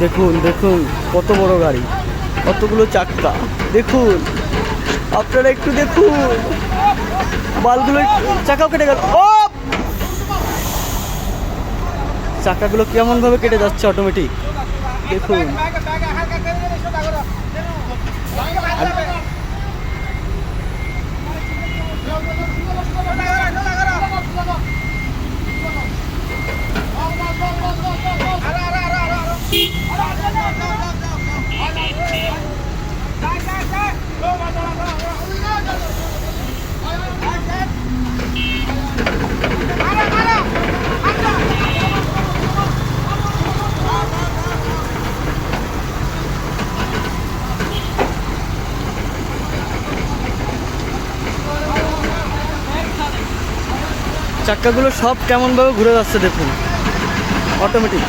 দেখুন দেখুন কত বড় গাড়ি, কতগুলো চাক্কা। দেখুন আপনারা একটু দেখুন, বালগুলো চাকাও কেটে গেল। ও চাকাগুলো কেমন ভাবে কেটে যাচ্ছে অটোমেটিক। দেখুন চাক্কাগুলো সব কেমন ভাবে ঘুরে যাচ্ছে দেখুন অটোমেটিক।